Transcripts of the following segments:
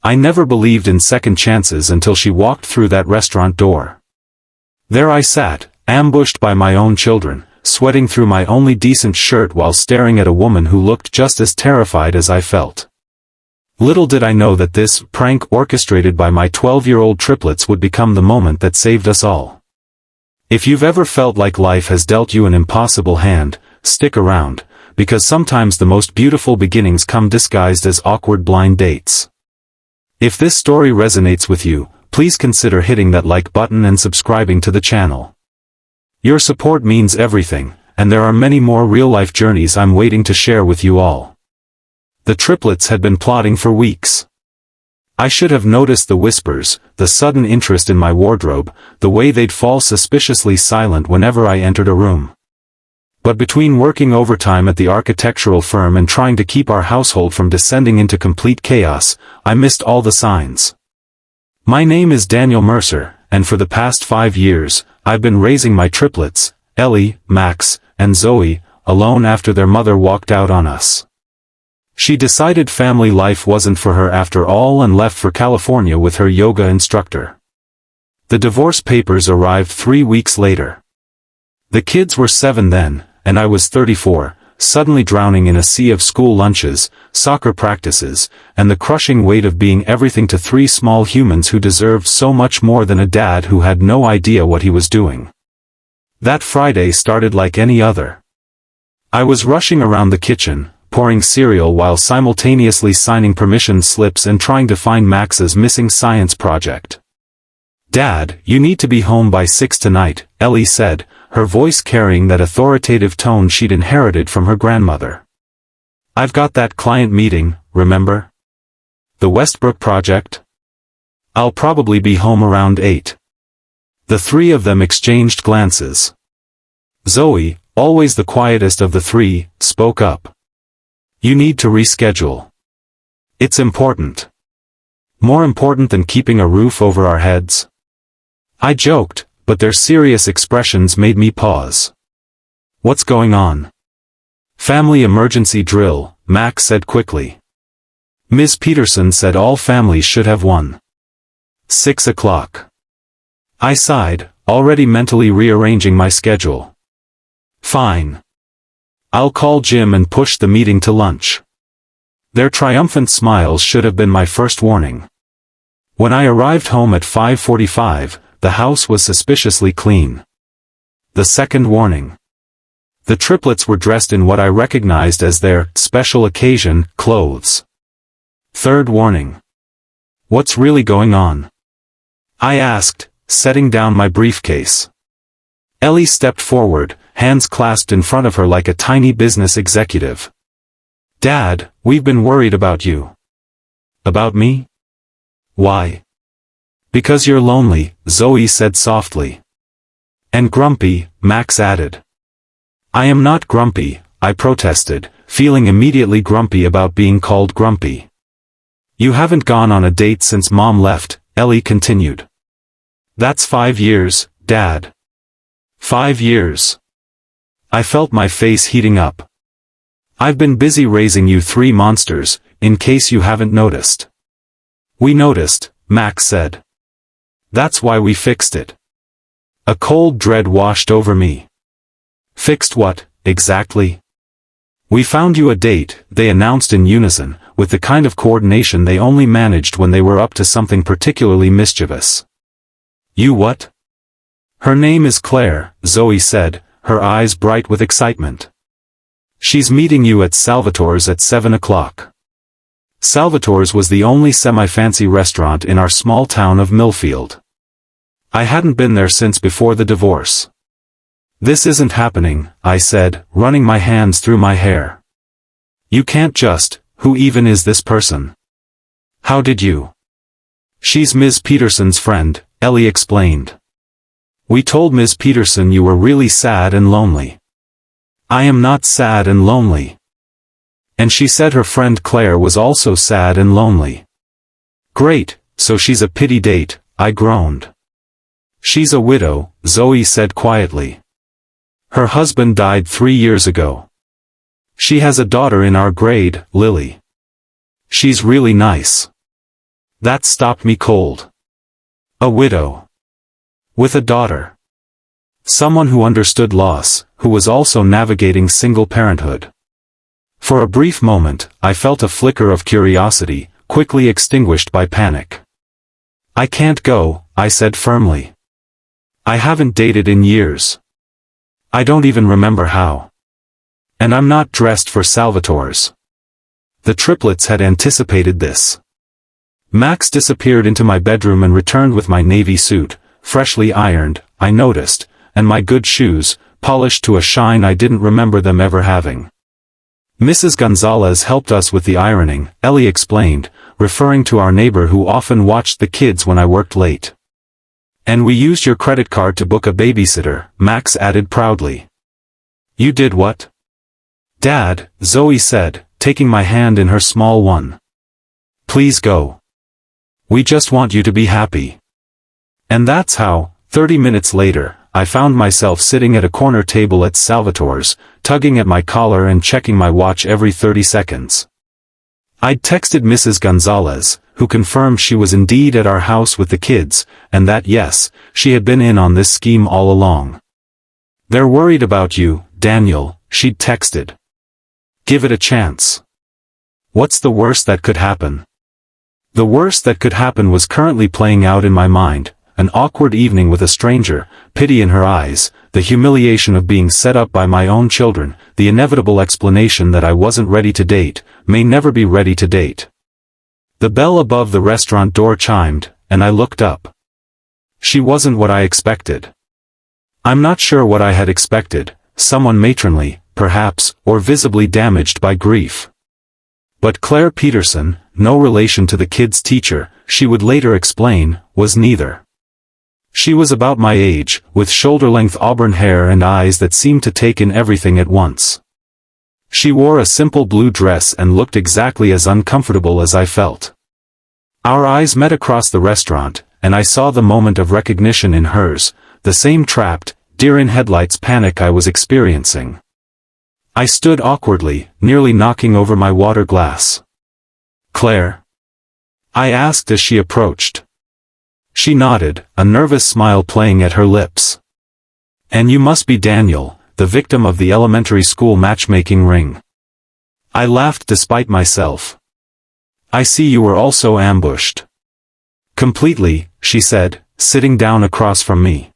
I never believed in second chances until she walked through that restaurant door. There I sat, ambushed by my own children, sweating through my only decent shirt while staring at a woman who looked just as terrified as I felt. Little did I know that this prank orchestrated by my 12-year-old triplets would become the moment that saved us all. If you've ever felt like life has dealt you an impossible hand, stick around, because sometimes the most beautiful beginnings come disguised as awkward blind dates. If this story resonates with you, please consider hitting that like button and subscribing to the channel. Your support means everything, and there are many more real-life journeys I'm waiting to share with you all. The triplets had been plotting for weeks. I should have noticed the whispers, the sudden interest in my wardrobe, the way they'd fall suspiciously silent whenever I entered a room. But between working overtime at the architectural firm and trying to keep our household from descending into complete chaos, I missed all the signs. My name is Daniel Mercer, and for the past 5 years, I've been raising my triplets, Ellie, Max, and Zoe, alone after their mother walked out on us. She decided family life wasn't for her after all and left for California with her yoga instructor. The divorce papers arrived 3 weeks later. The kids were 7 then, and I was 34, suddenly drowning in a sea of school lunches, soccer practices, and the crushing weight of being everything to 3 small humans who deserved so much more than a dad who had no idea what he was doing. That Friday started like any other. I was rushing around the kitchen, pouring cereal while simultaneously signing permission slips and trying to find Max's missing science project. "Dad, you need to be home by 6 tonight," Ellie said, her voice carrying that authoritative tone she'd inherited from her grandmother. "I've got that client meeting, remember? The Westbrook project? I'll probably be home around 8. The 3 of them exchanged glances. Zoe, always the quietest of the 3, spoke up. "You need to reschedule. It's important. More important than keeping a roof over our heads." I joked, but their serious expressions made me pause. "What's going on?" "Family emergency drill," Max said quickly. "Ms. Peterson said all families should have one." 6 o'clock. I sighed, already mentally rearranging my schedule. "Fine. I'll call Jim and push the meeting to lunch." Their triumphant smiles should have been my first warning. When I arrived home at 5:45, the house was suspiciously clean. The second warning. The triplets were dressed in what I recognized as their special occasion clothes. Third warning. "What's really going on?" I asked, setting down my briefcase. Ellie stepped forward, hands clasped in front of her like a tiny business executive. "Dad, we've been worried about you." "About me? Why?" "Because you're lonely," Zoe said softly. "And grumpy," Max added. "I am not grumpy," I protested, feeling immediately grumpy about being called grumpy. "You haven't gone on a date since Mom left," Ellie continued. "That's 5 years, Dad." 5 years. I felt my face heating up. "I've been busy raising you 3 monsters, in case you haven't noticed." "We noticed," Max said. "That's why we fixed it." A cold dread washed over me. "Fixed what, exactly?" "We found you a date," they announced in unison, with the kind of coordination they only managed when they were up to something particularly mischievous. "You what?" "Her name is Claire," Zoe said, her eyes bright with excitement. "She's meeting you at Salvatore's at 7 o'clock. Salvatore's was the only semi-fancy restaurant in our small town of Millfield. I hadn't been there since before the divorce. "This isn't happening," I said, running my hands through my hair. "You can't just, who even is this person?" "How did you?" "She's Ms. Peterson's friend," Ellie explained. "We told Ms. Peterson you were really sad and lonely." "I am not sad and lonely." "And she said her friend Claire was also sad and lonely." "Great, so she's a pity date," I groaned. "She's a widow," Zoe said quietly. "Her husband died 3 years ago. She has a daughter in our grade, Lily. She's really nice." That stopped me cold. A widow. With a daughter. Someone who understood loss, who was also navigating single parenthood. For a brief moment, I felt a flicker of curiosity, quickly extinguished by panic. I can't go, I said firmly. I haven't dated in years. I don't even remember how. And I'm not dressed for Salvatore's. The triplets had anticipated this. Max disappeared into my bedroom and returned with my navy suit, freshly ironed, I noticed, and my good shoes, polished to a shine I didn't remember them ever having. Mrs. Gonzalez helped us with the ironing, Ellie explained, referring to our neighbor who often watched the kids when I worked late. And we used your credit card to book a babysitter, Max added proudly. You did what? Dad, Zoe said, taking my hand in her small one. Please go. We just want you to be happy. And that's how, 30 minutes later, I found myself sitting at a corner table at Salvatore's, tugging at my collar and checking my watch every 30 seconds. I'd texted Mrs. Gonzalez, who confirmed she was indeed at our house with the kids, and that yes, she had been in on this scheme all along. They're worried about you, Daniel, she'd texted. Give it a chance. What's the worst that could happen? The worst that could happen was currently playing out in my mind, an awkward evening with a stranger, pity in her eyes, the humiliation of being set up by my own children, the inevitable explanation that I wasn't ready to date, may never be ready to date. The bell above the restaurant door chimed, and I looked up. She wasn't what I expected. I'm not sure what I had expected, someone matronly, perhaps, or visibly damaged by grief. But Claire Peterson, no relation to the kid's teacher, she would later explain, was neither. She was about my age, with shoulder-length auburn hair and eyes that seemed to take in everything at once. She wore a simple blue dress and looked exactly as uncomfortable as I felt. Our eyes met across the restaurant, and I saw the moment of recognition in hers, the same trapped, deer-in-headlights panic I was experiencing. I stood awkwardly, nearly knocking over my water glass. Claire? I asked as she approached. She nodded, a nervous smile playing at her lips. And you must be Daniel, the victim of the elementary school matchmaking ring. I laughed despite myself. I see you were also ambushed. Completely, she said, sitting down across from me.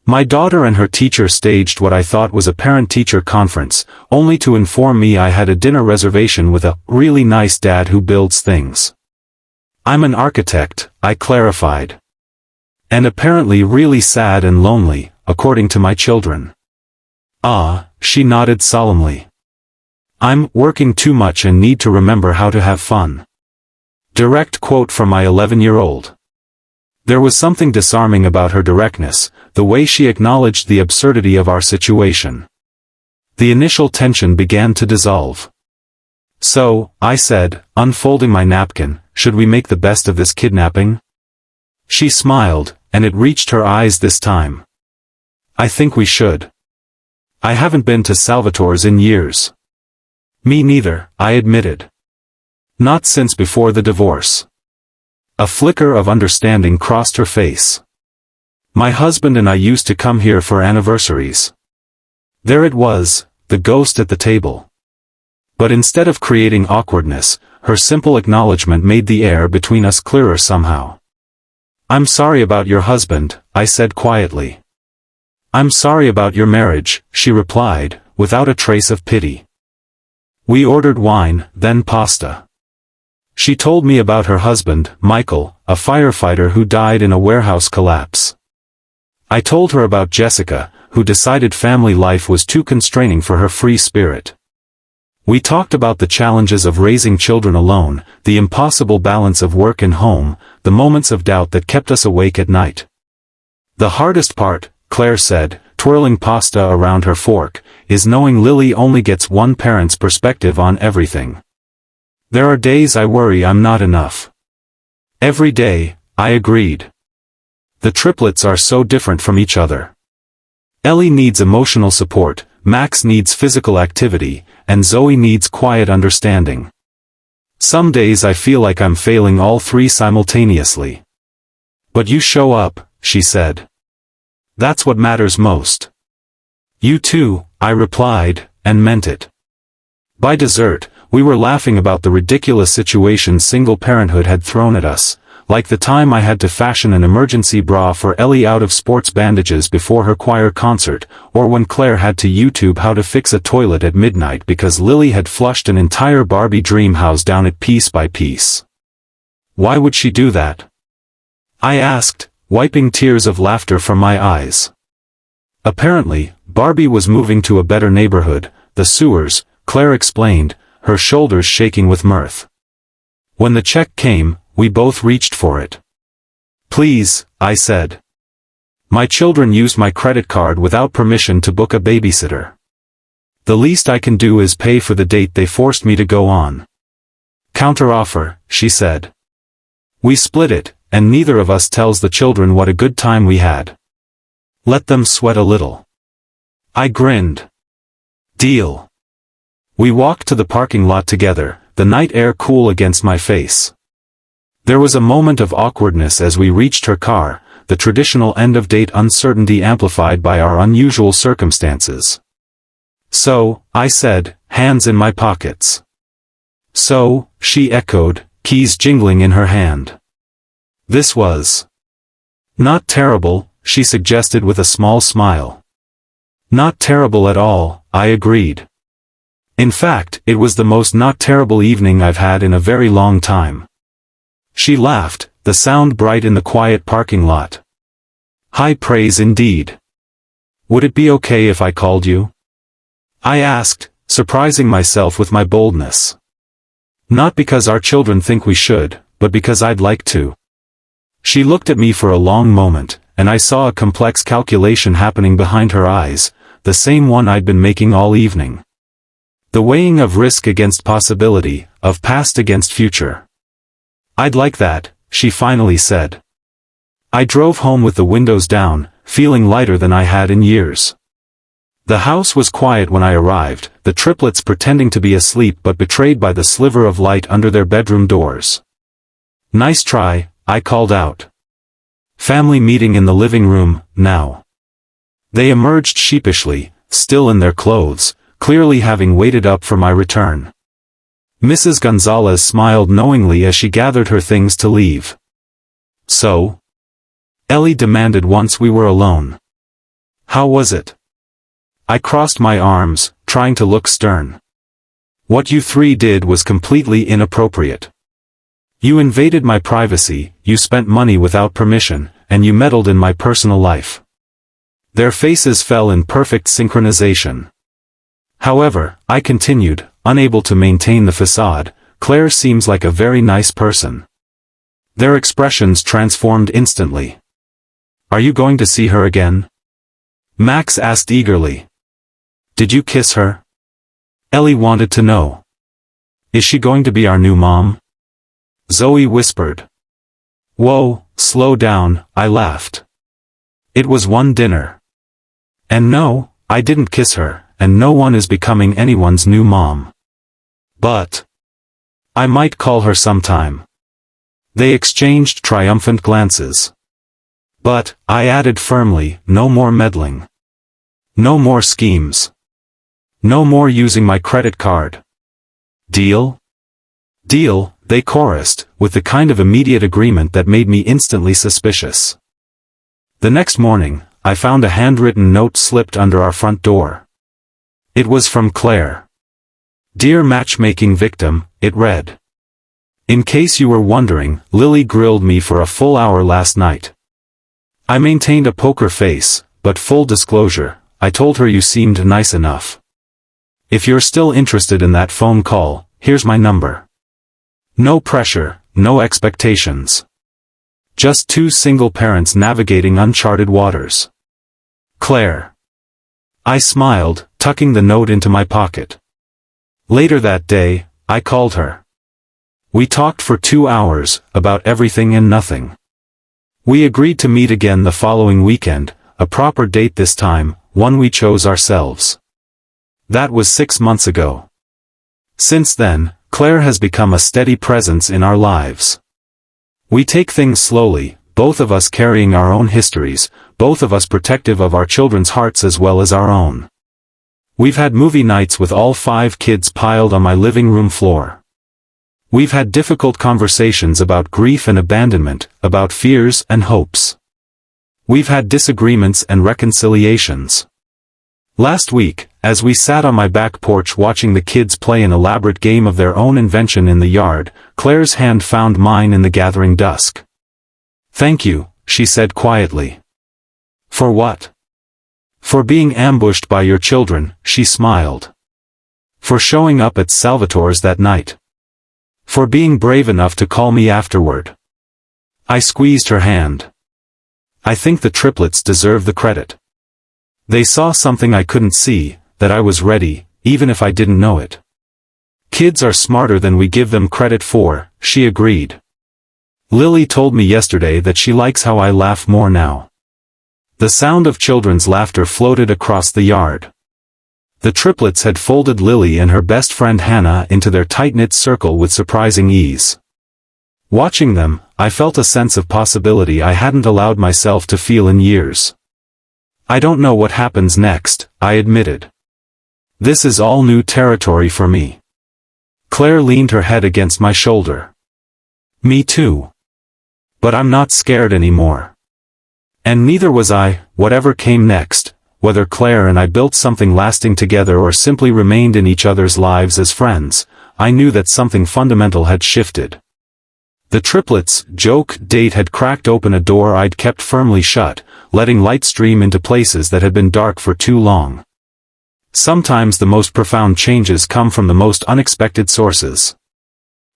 My daughter and her teacher staged what I thought was a parent-teacher conference, only to inform me I had a dinner reservation with a really nice dad who builds things. I'm an architect, I clarified. And apparently really sad and lonely, according to my children. Ah, she nodded solemnly. I'm working too much and need to remember how to have fun. Direct quote from my 11-year-old. There was something disarming about her directness, the way she acknowledged the absurdity of our situation. The initial tension began to dissolve. So, I said, unfolding my napkin, should we make the best of this kidnapping? She smiled, and it reached her eyes this time. I think we should. I haven't been to Salvatore's in years. Me neither, I admitted. Not since before the divorce. A flicker of understanding crossed her face. My husband and I used to come here for anniversaries. There it was, the ghost at the table. But instead of creating awkwardness, her simple acknowledgement made the air between us clearer somehow. I'm sorry about your husband, I said quietly. I'm sorry about your marriage, she replied, without a trace of pity. We ordered wine, then pasta. She told me about her husband, Michael, a firefighter who died in a warehouse collapse. I told her about Jessica, who decided family life was too constraining for her free spirit. We talked about the challenges of raising children alone, the impossible balance of work and home, the moments of doubt that kept us awake at night. The hardest part, Claire said, twirling pasta around her fork, is knowing Lily only gets one parent's perspective on everything. There are days I worry I'm not enough. Every day, I agreed. The triplets are so different from each other. Ellie needs emotional support, Max needs physical activity, and Zoe needs quiet understanding. Some days I feel like I'm failing all three simultaneously. But you show up, she said. That's what matters most. You too, I replied, and meant it. By dessert, we were laughing about the ridiculous situation single parenthood had thrown at us, like the time I had to fashion an emergency bra for Ellie out of sports bandages before her choir concert, or when Claire had to YouTube how to fix a toilet at midnight because Lily had flushed an entire Barbie dream house down it piece by piece. Why would she do that? I asked, wiping tears of laughter from my eyes. Apparently, Barbie was moving to a better neighborhood, the sewers, Claire explained, her shoulders shaking with mirth. When the check came, we both reached for it. Please, I said. My children used my credit card without permission to book a babysitter. The least I can do is pay for the date they forced me to go on. Counteroffer, she said. We split it, and neither of us tells the children what a good time we had. Let them sweat a little. I grinned. Deal. We walked to the parking lot together, the night air cool against my face. There was a moment of awkwardness as we reached her car, the traditional end-of-date uncertainty amplified by our unusual circumstances. So, I said, hands in my pockets. So, she echoed, keys jingling in her hand. This was not terrible, she suggested with a small smile. Not terrible at all, I agreed. In fact, it was the most not terrible evening I've had in a very long time. She laughed, the sound bright in the quiet parking lot. High praise indeed. Would it be okay if I called you? I asked, surprising myself with my boldness. Not because our children think we should, but because I'd like to. She looked at me for a long moment, and I saw a complex calculation happening behind her eyes, the same one I'd been making all evening. The weighing of risk against possibility, of past against future. I'd like that, she finally said. I drove home with the windows down, feeling lighter than I had in years. The house was quiet when I arrived, the triplets pretending to be asleep but betrayed by the sliver of light under their bedroom doors. Nice try, I called out. Family meeting in the living room, now. They emerged sheepishly, still in their clothes, clearly having waited up for my return. Mrs. Gonzalez smiled knowingly as she gathered her things to leave. So? Ellie demanded once we were alone. How was it? I crossed my arms, trying to look stern. What you three did was completely inappropriate. You invaded my privacy, you spent money without permission, and you meddled in my personal life. Their faces fell in perfect synchronization. However, I continued, unable to maintain the facade, Claire seems like a very nice person. Their expressions transformed instantly. Are you going to see her again? Max asked eagerly. Did you kiss her? Ellie wanted to know. Is she going to be our new mom? Zoe whispered. Whoa, slow down, I laughed. It was one dinner. And no, I didn't kiss her, and no one is becoming anyone's new mom. But I might call her sometime. They exchanged triumphant glances. But, I added firmly, no more meddling. No more schemes. No more using my credit card. Deal? Deal, they chorused, with the kind of immediate agreement that made me instantly suspicious. The next morning, I found a handwritten note slipped under our front door. It was from Claire. Dear matchmaking victim, it read. In case you were wondering, Lily grilled me for a full hour last night. I maintained a poker face, but full disclosure, I told her you seemed nice enough. If you're still interested in that phone call, here's my number. No pressure, no expectations. Just two single parents navigating uncharted waters. Claire. I smiled, tucking the note into my pocket. Later that day, I called her. We talked for 2 hours, about everything and nothing. We agreed to meet again the following weekend, a proper date this time, one we chose ourselves. That was 6 months ago. Since then, Claire has become a steady presence in our lives. We take things slowly, both of us carrying our own histories, both of us protective of our children's hearts as well as our own. We've had movie nights with all 5 kids piled on my living room floor. We've had difficult conversations about grief and abandonment, about fears and hopes. We've had disagreements and reconciliations. Last week, as we sat on my back porch watching the kids play an elaborate game of their own invention in the yard, Claire's hand found mine in the gathering dusk. "Thank you," she said quietly. "For what?" "For being ambushed by your children," she smiled. "For showing up at Salvatore's that night. For being brave enough to call me afterward." I squeezed her hand. "I think the triplets deserve the credit. They saw something I couldn't see, that I was ready, even if I didn't know it." "Kids are smarter than we give them credit for," she agreed. "Lily told me yesterday that she likes how I laugh more now." The sound of children's laughter floated across the yard. The triplets had folded Lily and her best friend Hannah into their tight-knit circle with surprising ease. Watching them, I felt a sense of possibility I hadn't allowed myself to feel in years. "I don't know what happens next," I admitted. "This is all new territory for me." Claire leaned her head against my shoulder. "Me too. But I'm not scared anymore." And neither was I, whatever came next, whether Claire and I built something lasting together or simply remained in each other's lives as friends, I knew that something fundamental had shifted. The triplets' joke date had cracked open a door I'd kept firmly shut, letting light stream into places that had been dark for too long. Sometimes the most profound changes come from the most unexpected sources.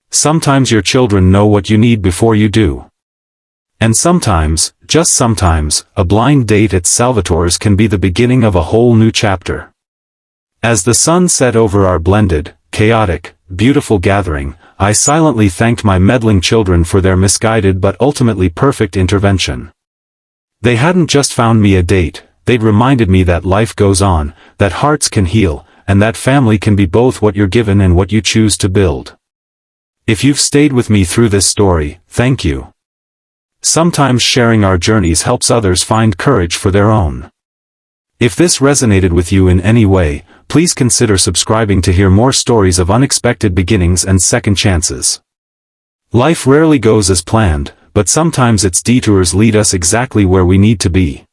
Sometimes your children know what you need before you do. And sometimes, just sometimes, a blind date at Salvatore's can be the beginning of a whole new chapter. As the sun set over our blended, chaotic, beautiful gathering, I silently thanked my meddling children for their misguided but ultimately perfect intervention. They hadn't just found me a date, they'd reminded me that life goes on, that hearts can heal, and that family can be both what you're given and what you choose to build. If you've stayed with me through this story, thank you. Sometimes sharing our journeys helps others find courage for their own. If this resonated with you in any way, please consider subscribing to hear more stories of unexpected beginnings and second chances. Life rarely goes as planned, but sometimes its detours lead us exactly where we need to be.